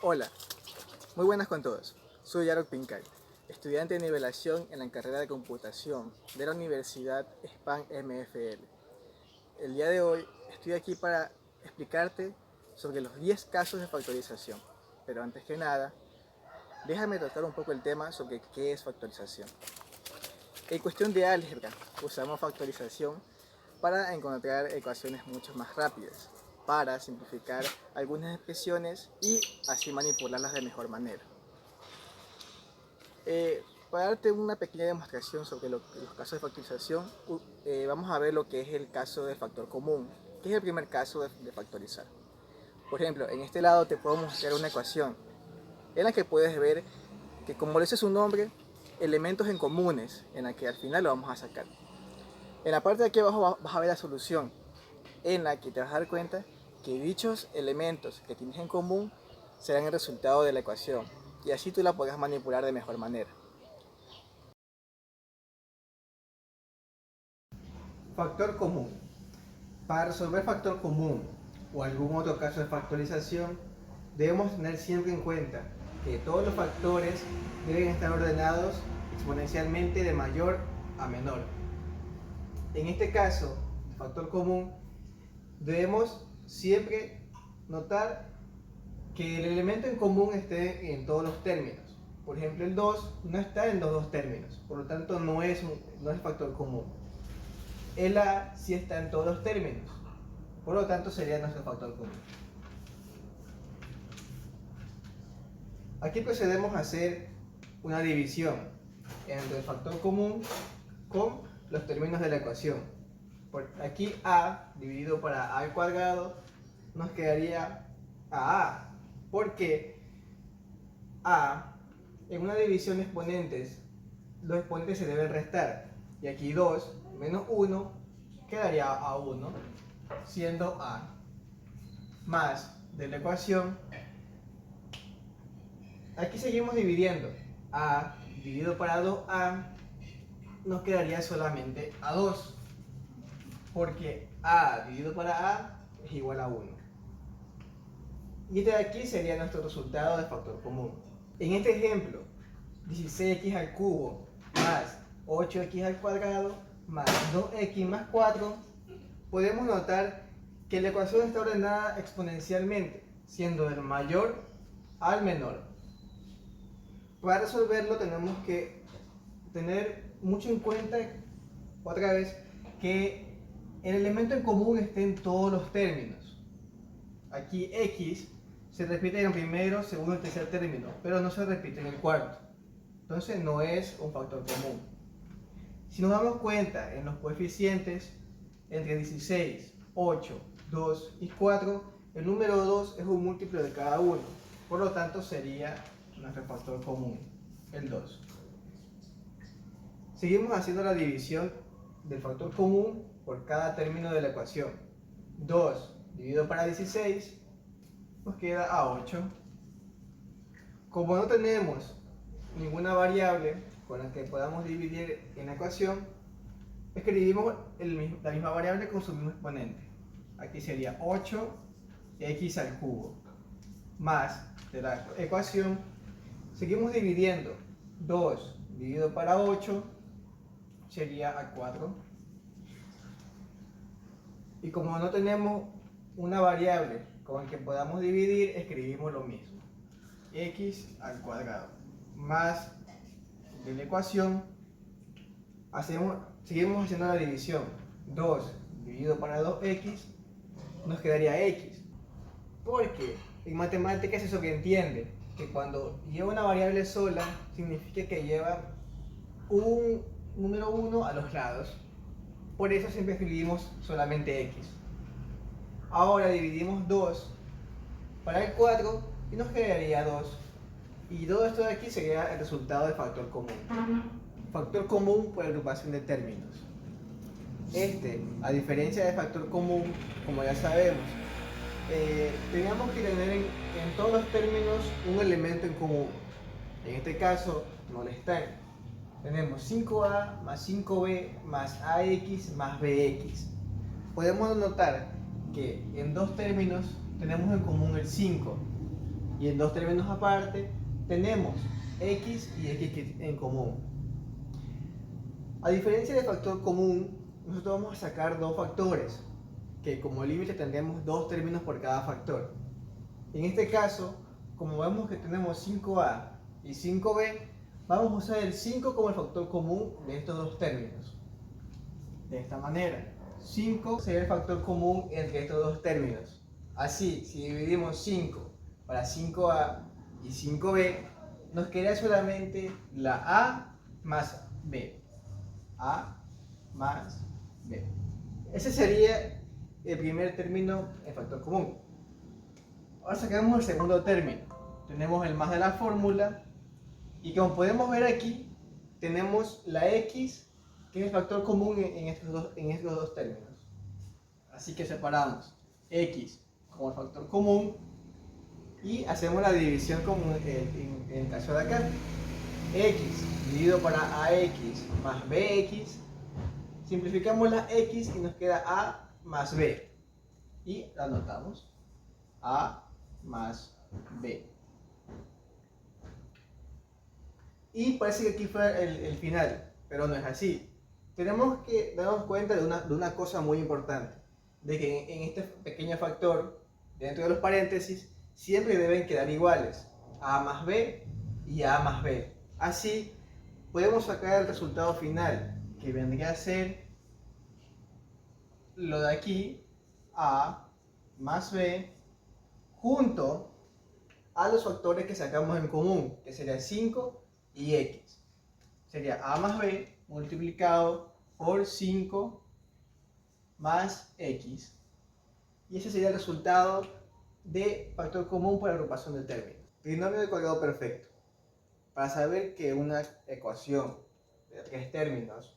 Hola, muy buenas con todos. Soy Yarok Pincay, estudiante de nivelación en la carrera de computación de la Universidad SPAN MFL. El día de hoy estoy aquí para explicarte sobre los 10 casos de factorización. Pero antes que nada, déjame tratar un poco el tema sobre qué es factorización. En cuestión de álgebra, usamos factorización para encontrar ecuaciones mucho más rápidas, para simplificar algunas expresiones y así manipularlas de mejor manera. Para darte una pequeña demostración sobre los casos de factorización, vamos a ver lo que es el caso del factor común, que es el primer caso de factorizar. Por ejemplo, en este lado te puedo mostrar una ecuación en la que puedes ver que, como le dice su nombre, elementos en comunes, en la que al final lo vamos a sacar. En la parte de aquí abajo vas a ver la solución, en la que te vas a dar cuenta que dichos elementos que tienes en común serán el resultado de la ecuación, y así tú la podrás manipular de mejor manera. Factor común. Para resolver factor común o algún otro caso de factorización, debemos tener siempre en cuenta que todos los factores deben estar ordenados exponencialmente de mayor a menor. En este caso, factor común, debemos siempre notar que el elemento en común esté en todos los términos. Por ejemplo, el 2 no está en los dos términos, por lo tanto no es factor común. El A sí está en todos los términos, por lo tanto sería nuestro factor común. Aquí procedemos a hacer una división entre el factor común con los términos de la ecuación. Aquí A dividido para A al cuadrado nos quedaría AA, porque A, en una división de exponentes, los exponentes se deben restar, y aquí 2 menos 1 quedaría a 1, siendo A, más de la ecuación, aquí seguimos dividiendo, A dividido para 2A nos quedaría solamente a 2, porque A dividido para A es igual a 1. Y este de aquí sería nuestro resultado de factor común. En este ejemplo, 16x al cubo más 8x al cuadrado más 2x más 4, podemos notar que la ecuación está ordenada exponencialmente, siendo del mayor al menor. Para resolverlo tenemos que tener mucho en cuenta, otra vez, que el elemento en común esté en todos los términos. Aquí x se repite en el primero, segundo y tercer término, pero no se repite en el cuarto. Entonces no es un factor común. Si nos damos cuenta en los coeficientes entre 16, 8, 2 y 4, el número 2 es un múltiplo de cada uno. Por lo tanto sería nuestro factor común, el 2. Seguimos haciendo la división del factor común por cada término de la ecuación. 2 dividido para 16 nos queda a 8. Como no tenemos ninguna variable con la que podamos dividir en la ecuación, escribimos la misma variable con su mismo exponente. Aquí sería 8x al cubo más de la ecuación, seguimos dividiendo. 2 dividido para 8 sería a 4, y como no tenemos una variable con la que podamos dividir, escribimos lo mismo, x al cuadrado más de la ecuación, seguimos haciendo la división. 2 dividido para 2x nos quedaría x, porque en matemáticas es eso que entiende, que cuando lleva una variable sola significa que lleva un número 1 a los lados, por eso siempre escribimos solamente x. Ahora dividimos 2 para el 4 y nos quedaría 2, y todo esto de aquí sería el resultado del factor común. Factor común por agrupación de términos. A diferencia del factor común, como ya sabemos, teníamos que tener en todos los términos un elemento en común. En este caso no lo está. Tenemos 5a más 5b más ax más bx. Podemos notar que en dos términos tenemos en común el 5. Y en dos términos aparte tenemos x y x en común. A diferencia del factor común, nosotros vamos a sacar dos factores, que como límite tendremos dos términos por cada factor. En este caso, como vemos que tenemos 5a y 5b, vamos a usar el 5 como el factor común de estos dos términos. De esta manera, 5 sería el factor común entre estos dos términos. Así, si dividimos 5 para 5a y 5b, nos queda solamente la a más b. A más b. Ese sería el primer término en factor común. Ahora sacamos el segundo término. Tenemos el más de la fórmula y como podemos ver aquí, tenemos la x, que es el factor común en estos dos términos. Así que separamos x como el factor común y hacemos la división como en el caso de acá. X dividido para ax más bx, simplificamos la x y nos queda a más b y la anotamos, a más b. Y parece que aquí fue el final, pero no es así. Tenemos que darnos cuenta de una cosa muy importante, de que en este pequeño factor, dentro de los paréntesis, siempre deben quedar iguales, a más b y a más b. Así podemos sacar el resultado final, que vendría a ser lo de aquí, a más b, junto a los factores que sacamos en común, que sería 5 y x. Sería a más b multiplicado por 5 más x. Y ese sería el resultado de factor común por agrupación de términos. Trinomio de cuadrado perfecto. Para saber que una ecuación de tres términos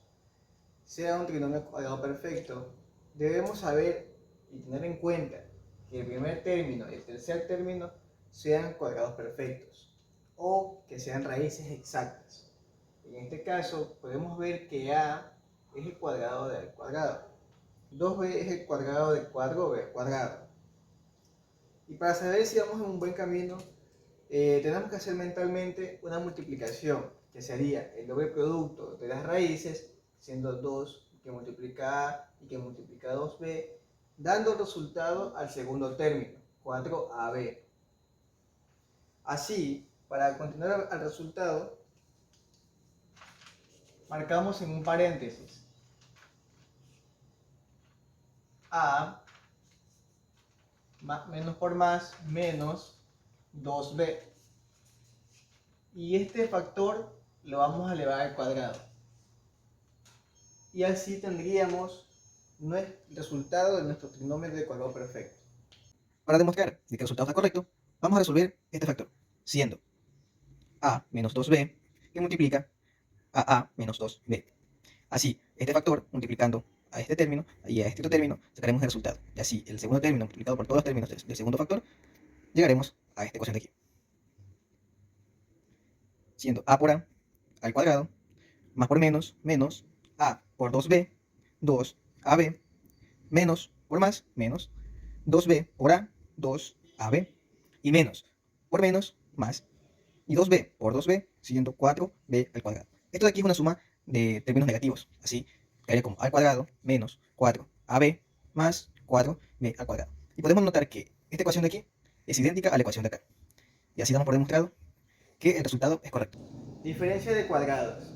sea un trinomio cuadrado perfecto, debemos saber y tener en cuenta que el primer término y el tercer término sean cuadrados perfectos o que sean raíces exactas. En este caso podemos ver que a es el cuadrado de a al cuadrado, 2b es el cuadrado de 4b al cuadrado. Y para saber si vamos en un buen camino, tenemos que hacer mentalmente una multiplicación, que sería el doble producto de las raíces, siendo 2 que multiplica a y que multiplica 2b, dando el resultado al segundo término, 4ab. Así, para continuar al resultado, marcamos en un paréntesis a menos por más menos 2b. Y este factor lo vamos a elevar al cuadrado. Y así tendríamos el resultado de nuestro trinomio de cuadrado perfecto. Para demostrar que el resultado está correcto, vamos a resolver este factor, siendo a menos 2b que multiplica a menos 2b. Así, este factor multiplicando a este término y a este otro término, sacaremos el resultado. Y así, el segundo término multiplicado por todos los términos del segundo factor, llegaremos a esta ecuación de aquí. Siendo a por a al cuadrado, más por menos, menos a por 2b, 2ab, menos por más, menos 2b por a, 2ab, y menos por menos, más, y 2b por 2b, siendo 4b al cuadrado. Esto de aquí es una suma de términos negativos, así quedaría como a al cuadrado menos 4ab más 4b al cuadrado. Y podemos notar que esta ecuación de aquí es idéntica a la ecuación de acá. Y así damos por demostrado que el resultado es correcto. Diferencia de cuadrados.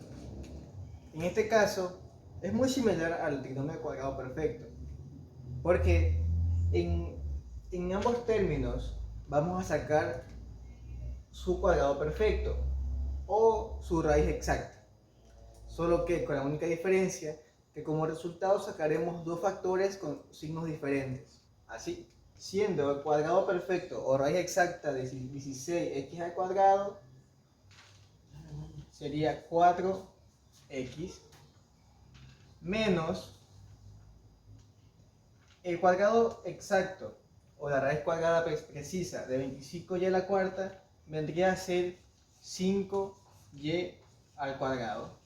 En este caso, es muy similar al trinomio de cuadrado perfecto, porque en ambos términos vamos a sacar su cuadrado perfecto o su raíz exacta, solo que con la única diferencia que como resultado sacaremos dos factores con signos diferentes. Así, siendo el cuadrado perfecto o raíz exacta de 16x al cuadrado sería 4x menos el cuadrado exacto o la raíz cuadrada precisa de 25y a la cuarta vendría a ser 5y al cuadrado.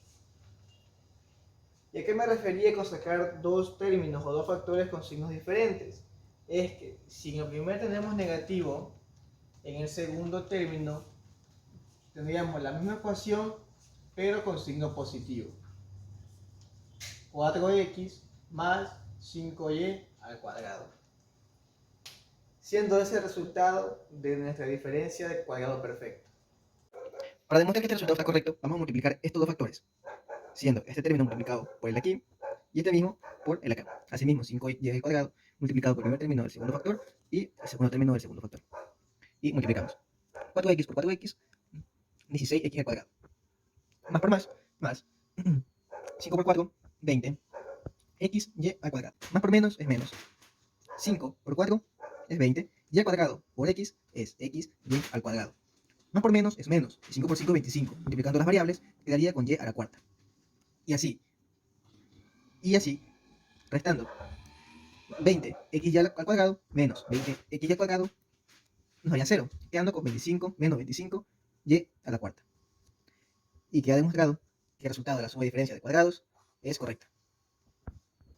¿Y a qué me refería con sacar dos términos o dos factores con signos diferentes? Es que si en el primer tenemos negativo, En el segundo término tendríamos la misma ecuación, pero con signo positivo. 4x más 5y al cuadrado. Siendo ese el resultado de nuestra diferencia de cuadrado perfecto. Para demostrar que este resultado está correcto, vamos a multiplicar estos dos factores, siendo este término multiplicado por el de aquí y este mismo por el de acá. Asimismo, 5y al cuadrado multiplicado por el primer término del segundo factor y el segundo término del segundo factor. Y multiplicamos. 4x por 4x, 16x al cuadrado. Más por más 5 por 4, 20, xy al cuadrado. Más por menos es menos. 5 por 4 es 20, y al cuadrado por x es xy al cuadrado. Más por menos es menos, y 5 por 5 es 25. Multiplicando las variables, quedaría con y a la cuarta. Y así, restando 20 xy al cuadrado menos 20 xy al cuadrado, nos daría 0, quedando con 25 menos 25 y a la cuarta. Y queda demostrado que el resultado de la suma y diferencia de cuadrados es correcta.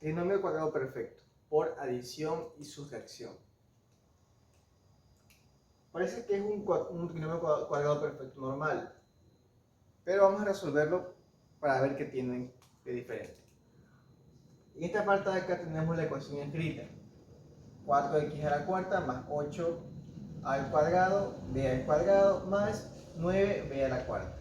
Trinomio cuadrado perfecto por adición y sustracción. Parece que es un trinomio cuadrado perfecto normal, pero vamos a resolverlo para ver qué tienen de diferente. En esta parte de acá tenemos la ecuación escrita: 4x a la cuarta más 8 al cuadrado b al cuadrado más 9b a la cuarta.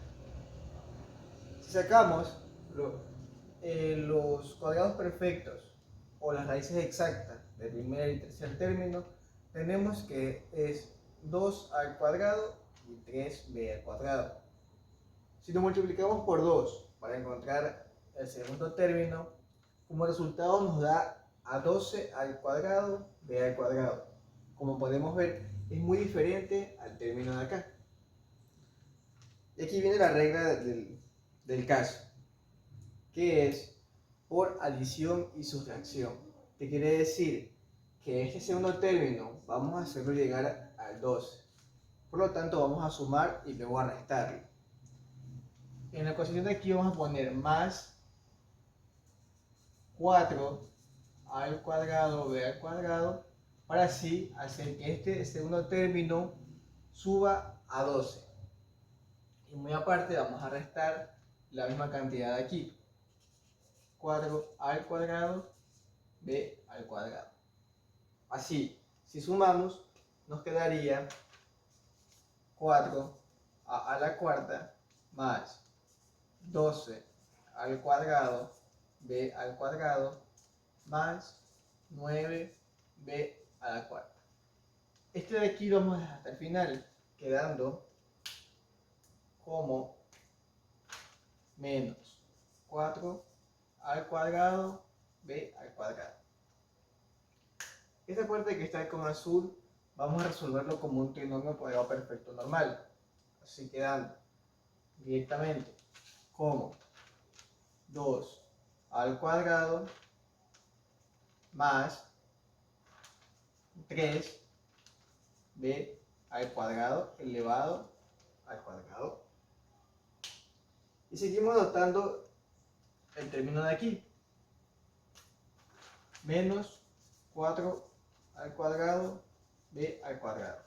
Si sacamos los cuadrados perfectos o las raíces exactas del primer y tercer término, tenemos que es 2 al cuadrado y 3b al cuadrado. Si lo multiplicamos por 2 para encontrar el segundo término, como resultado nos da a 12 al cuadrado b al cuadrado. Como podemos ver, es muy diferente al término de acá. Y aquí viene la regla del caso, que es por adición y sustracción, que quiere decir que este segundo término vamos a hacerlo llegar al 12. Por lo tanto, vamos a sumar y luego a restarlo. En la ecuación de aquí vamos a poner más 4 al cuadrado b al cuadrado, para así hacer que este segundo término suba a 12. Y muy aparte vamos a restar la misma cantidad de aquí: 4 al cuadrado b al cuadrado. Así, si sumamos, nos quedaría 4 a la cuarta más 12 al cuadrado b al cuadrado más 9b a la cuarta. Este de aquí lo vamos a dejar hasta el final, quedando como menos 4 al cuadrado b al cuadrado. Esta parte que está con azul vamos a resolverlo como un trinomio cuadrado perfecto normal, así quedando directamente como 2 al cuadrado más 3b al cuadrado elevado al cuadrado. Y seguimos notando el término de aquí: menos 4 al cuadrado b al cuadrado.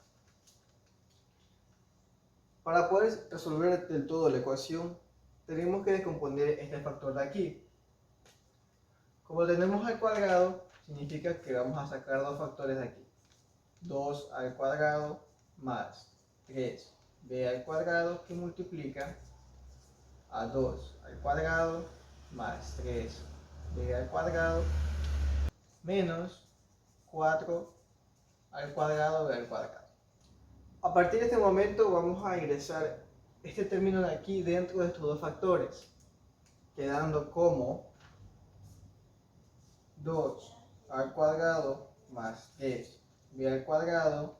Para poder resolver del todo la ecuación, tenemos que descomponer este factor de aquí. Como tenemos al cuadrado, significa que vamos a sacar dos factores de aquí: 2 al cuadrado más 3b al cuadrado, que multiplica a 2 al cuadrado más 3b al cuadrado menos 4 al cuadrado b al cuadrado. A partir de este momento vamos a ingresar este término de aquí dentro de estos dos factores, quedando como 2 al cuadrado más 3b al cuadrado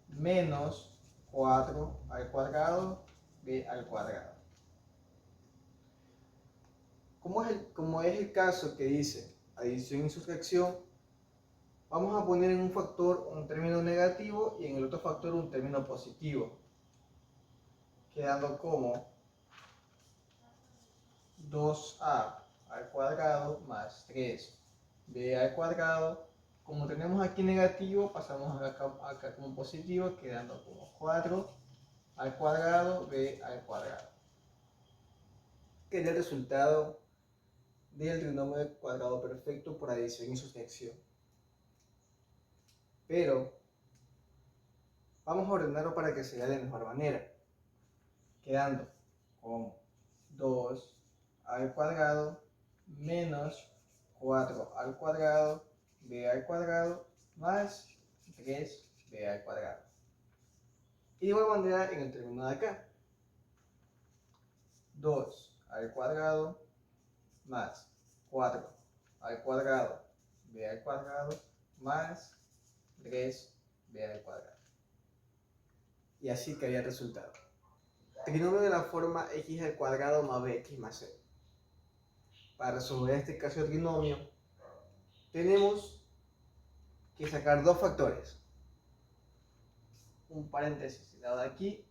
menos 4 al cuadrado b al cuadrado. Como es el caso que dice adición y sustracción, vamos a poner en un factor un término negativo y en el otro factor un término positivo, quedando como 2a al cuadrado más 3b al cuadrado Como tenemos aquí negativo, pasamos acá como positivo, quedando como 4 al cuadrado b al cuadrado. Que es el resultado del trinomio cuadrado perfecto por adición y sustracción. Pero vamos a ordenarlo para que se vea de mejor manera, quedando como 2 al cuadrado menos 4 al cuadrado b al cuadrado más 3b al cuadrado. Y de igual manera en el término de acá, 2 al cuadrado más 4 al cuadrado b al cuadrado más 3b al cuadrado. Y así quedaría el resultado. Trinomio de la forma x al cuadrado más bx más c. Para resolver este caso de trinomio, tenemos que sacar dos factores. Un paréntesis del lado de aquí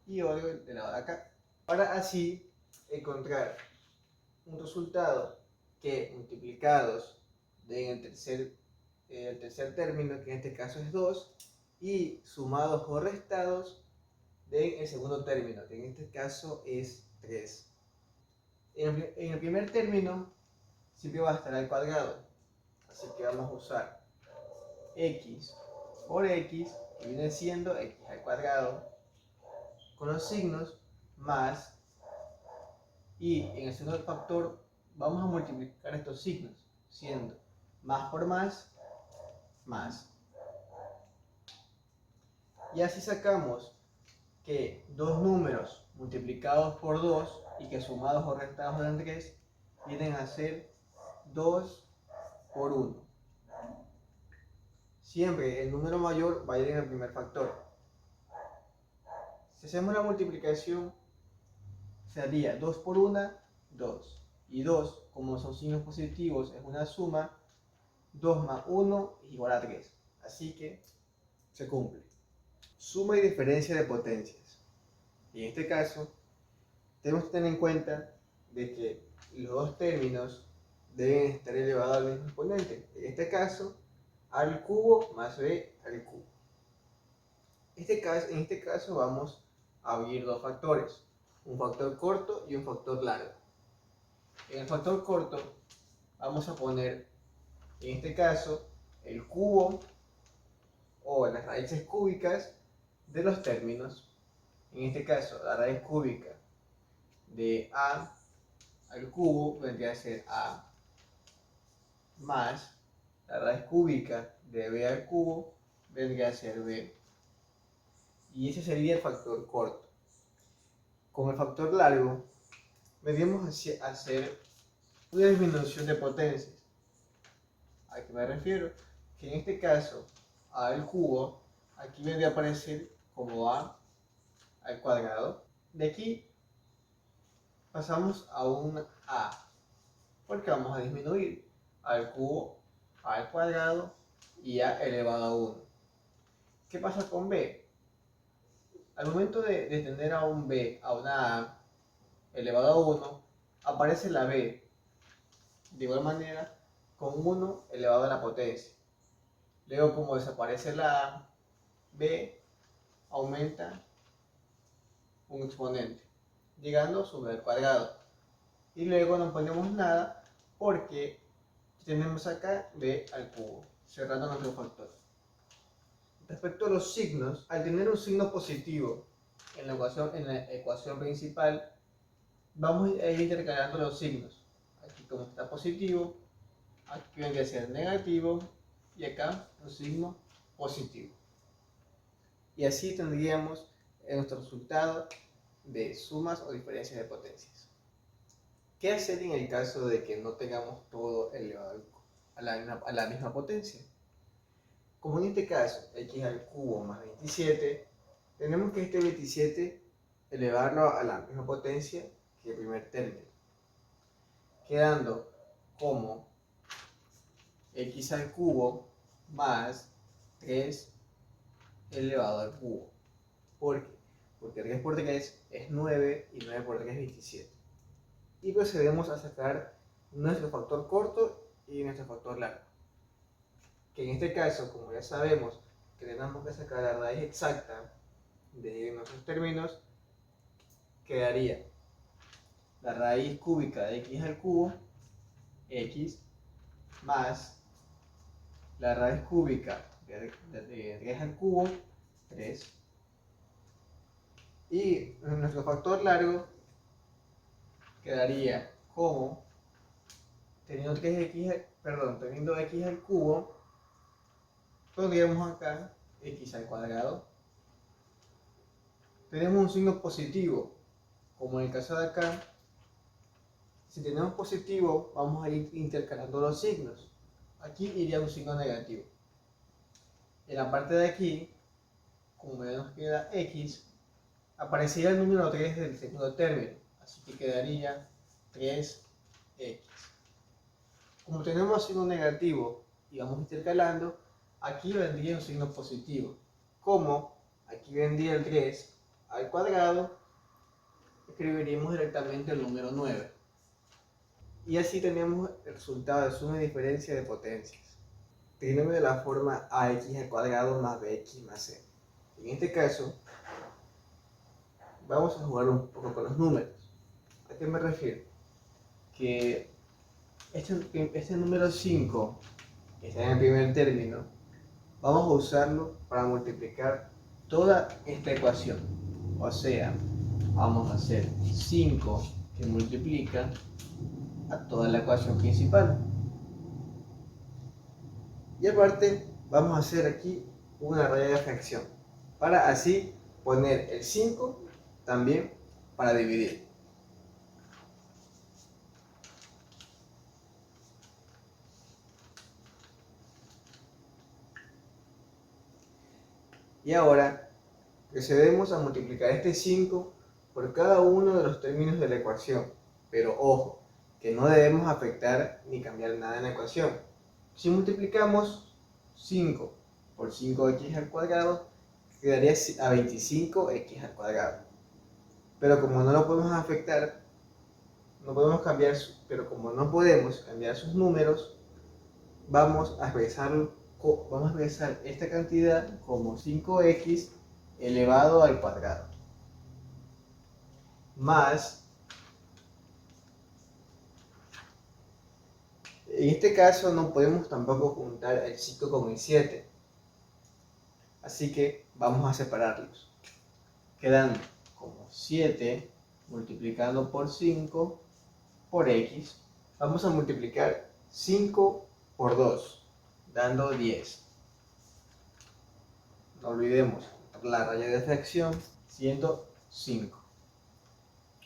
y otro del lado de acá. Para así encontrar un resultado que multiplicados den el tercer término, que en este caso es 2, y sumados o restados den el segundo término, que en este caso es 3. En el primer término siempre va a estar al cuadrado, así que vamos a usar x por x, que viene siendo x al cuadrado, con los signos más, y en el segundo factor vamos a multiplicar estos signos, siendo más por más, más. Y así sacamos que dos números multiplicados por 2 y que sumados o restados dan 3 vienen a ser 2 por 1. Siempre el número mayor va a ir en el primer factor. Si hacemos la multiplicación, sería 2 por 1, 2. Y 2, como son signos positivos, es una suma. 2 más 1 es igual a 3. Así que se cumple. Suma y diferencia de potencias. Y en este caso, tenemos que tener en cuenta de que los dos términos deben estar elevados al mismo exponente. En este caso, a al cubo más b al cubo. En este caso vamos a abrir dos factores, un factor corto y un factor largo. En el factor corto vamos a poner, en este caso, el cubo o las raíces cúbicas de los términos. En este caso, la raíz cúbica de a al cubo vendría a ser a más la raíz cúbica de b al cubo vendría a ser b. Y ese sería el factor corto. Con el factor largo, vendríamos a hacer una disminución de potencias. ¿A qué me refiero? Que en este caso, a al cubo, aquí vendría a aparecer como a al cuadrado. De aquí pasamos a un a, porque vamos a disminuir al cubo, a al cuadrado y a elevado a 1. ¿Qué pasa con b? Al momento de tender a un b a una a elevado a 1, aparece la b de igual manera con 1 elevado a la potencia. Luego, como desaparece la a, b aumenta un exponente, llegando a su b al cuadrado. Y luego no ponemos nada porque tenemos acá b al cubo, cerrando nuestro factor. Respecto a los signos, al tener un signo positivo en la ecuación principal, vamos a ir intercalando los signos. Aquí como está positivo, aquí vendría a ser negativo y acá un signo positivo. Y así tendríamos nuestro resultado de sumas o diferencias de potencias. ¿Qué hacer en el caso de que no tengamos todo elevado a la misma potencia? Como en este caso, x al cubo más 27, tenemos que este 27 elevarlo a la misma potencia que el primer término, quedando como x al cubo más 3 elevado al cubo. ¿Por qué? Porque 3 por 3 es 9 y 9 por 3 es 27. Y procedemos a sacar nuestro factor corto y nuestro factor largo. que en este caso, como ya sabemos, que tenemos que sacar la raíz exacta de nuestros términos, quedaría la raíz cúbica de x al cubo, x, más la raíz cúbica de 3 al cubo, 3, y nuestro factor largo quedaría como, teniendo x al cubo, pondríamos acá x al cuadrado. Tenemos un signo positivo, como en el caso de acá. Si tenemos positivo, vamos a ir intercalando los signos. Aquí iría un signo negativo. En la parte de aquí, como ya nos queda x, aparecería el número 3 del segundo término. Así que quedaría 3x. Como tenemos signo negativo y vamos intercalando, aquí vendría un signo positivo. Como aquí vendría el 3 al cuadrado, escribiríamos directamente el número 9. Y así tenemos el resultado de suma y diferencia de potencias. Trinomio de la forma ax al cuadrado más bx más c. En este caso, vamos a jugar un poco con los números. ¿A qué me refiero? Que este número 5, que está en el primer término, vamos a usarlo para multiplicar toda esta ecuación. O sea, vamos a hacer 5 que multiplica a toda la ecuación principal. Y aparte, vamos a hacer aquí una raya de fracción, para así poner el 5 también para dividir. Y ahora procedemos a multiplicar este 5 por cada uno de los términos de la ecuación. Pero ojo, que no debemos afectar ni cambiar nada en la ecuación. Si multiplicamos 5 por 5x al cuadrado, quedaría a 25x al cuadrado. Pero como no lo podemos afectar, no podemos cambiar, pero como no podemos cambiar sus números, vamos a expresar esta cantidad como 5x elevado al cuadrado. Más, en este caso no podemos tampoco juntar el 5 con el 7. Así que vamos a separarlos. Quedando como 7 multiplicando por 5 por x. Vamos a multiplicar 5 por 2, dando 10. No olvidemos la raya de fracción, siendo 5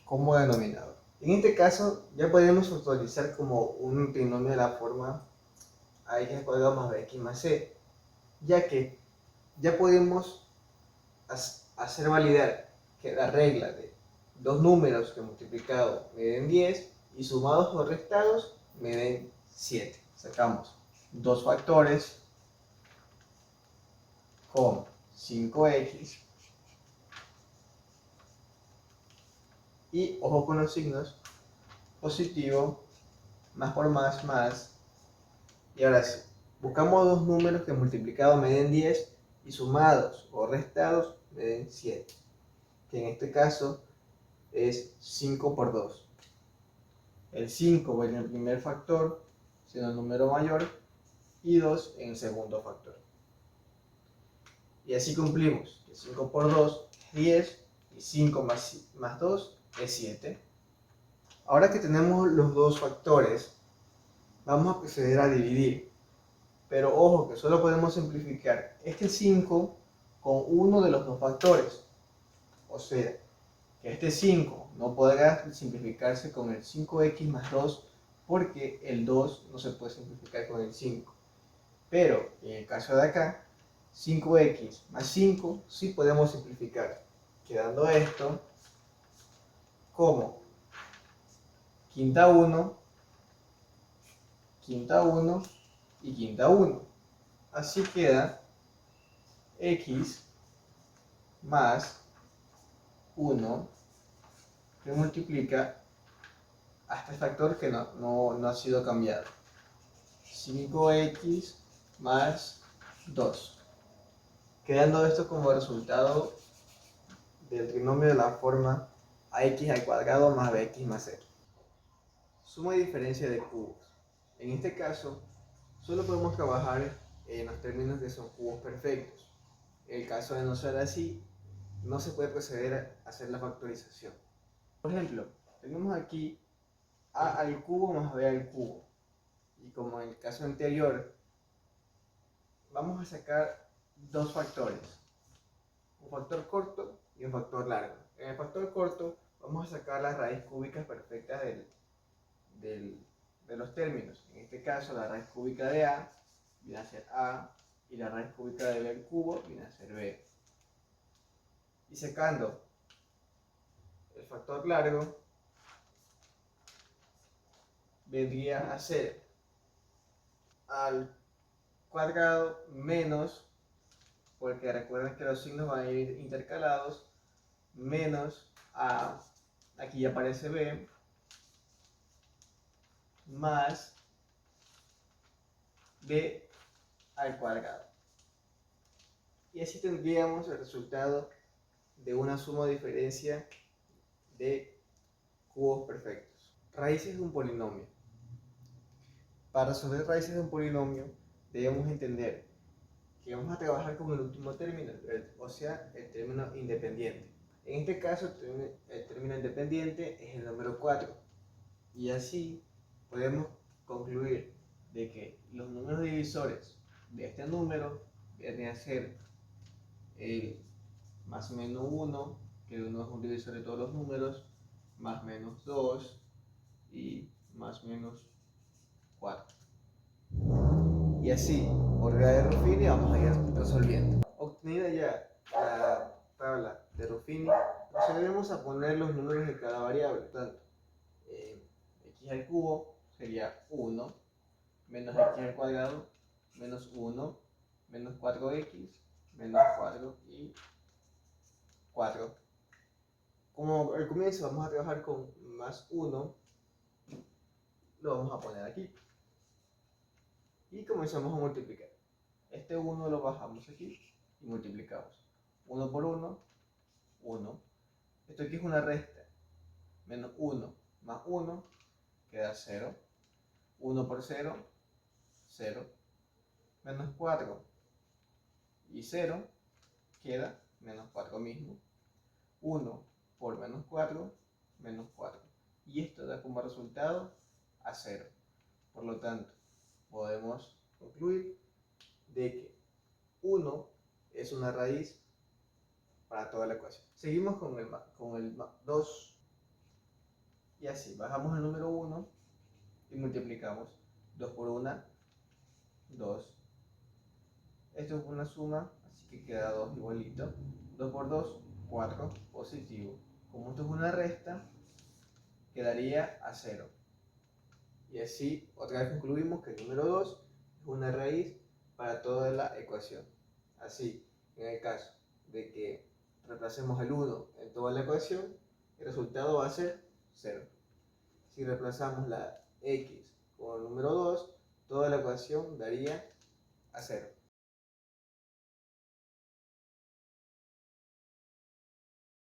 como denominador. En este caso ya podemos utilizar como un trinomio de la forma ax al cuadrado más bx más c, ya que ya podemos hacer validar que la regla de dos números que multiplicados me den 10 y sumados o restados me den 7. Sacamos dos factores con 5x y ojo con los signos, positivo, más por más, y ahora sí, buscamos dos números que multiplicados me den 10 y sumados o restados me den 7, que en este caso es 5 por 2. El 5 va en el primer factor, siendo el número mayor, y 2 en el segundo factor. Y así cumplimos, que 5 por 2 es 10, y 5 más 2 es 7. Ahora que tenemos los dos factores, vamos a proceder a dividir. Pero ojo que solo podemos simplificar este 5 con uno de los dos factores. O sea, que este 5 no podrá simplificarse con el 5x más 2 porque el 2 no se puede simplificar con el 5. Pero en el caso de acá, 5x más 5 sí podemos simplificar, quedando esto como quinta 1 y quinta 1. Así queda x más 1 que multiplica a este factor que no ha sido cambiado. 5x más 2. Quedando esto como resultado del trinomio de la forma ax al cuadrado más bx más c. Suma y diferencia de cubos. En este caso, solo podemos trabajar en los términos que son cubos perfectos. En el caso de no ser así, no se puede proceder a hacer la factorización. Por ejemplo, tenemos aquí a al cubo más b al cubo. Y como en el caso anterior, vamos a sacar dos factores. Un factor corto y un factor largo. En el factor corto vamos a sacar las raíces cúbicas perfectas de los términos. En este caso, la raíz cúbica de a viene a ser a y la raíz cúbica de b al cubo viene a ser b. Y sacando el factor largo, vendría a ser al cuadrado menos, porque recuerden que los signos van a ir intercalados, menos a, aquí ya aparece b, más b al cuadrado. Y así tendríamos el resultado de una suma o diferencia de cubos perfectos. Raíces de un polinomio. Para resolver raíces de un polinomio debemos entender que vamos a trabajar con el último término, o sea, el término independiente. En este caso, el término independiente es el número 4. Y así podemos concluir de que los números divisores de este número vienen a ser el más o menos 1, que 1 es un divisor de todos los números, más menos 2 y más menos 4. Y así, por regla de Ruffini, vamos a ir resolviendo. Obtenida ya la tabla de Ruffini, procederemos a poner los números de cada variable. Por tanto, x al cubo sería 1, menos x al cuadrado, menos 1, menos 4x, menos 4 y 4. Como al comienzo vamos a trabajar con más 1, lo vamos a poner aquí. Y comenzamos a multiplicar. Este 1 lo bajamos aquí y multiplicamos. 1 por 1, 1. Esto aquí es una resta. Menos 1 más 1 queda 0. 1 por 0, 0. Menos 4 y 0 queda menos 4 mismo. 1 por menos 4, menos 4. Y esto da como resultado a 0. Por lo tanto, podemos concluir de que 1 es una raíz para toda la ecuación. Seguimos con el 2 y así, bajamos el número 1 y multiplicamos. 2 por 1, 2. Esto es una suma, así que queda 2 igualito. 2 por 2, 4, positivo. Como esto es una resta, quedaría a 0. Y así, otra vez concluimos que el número 2 es una raíz para toda la ecuación. Así, en el caso de que reemplacemos el 1 en toda la ecuación, el resultado va a ser 0. Si reemplazamos la x con el número 2, toda la ecuación daría a 0.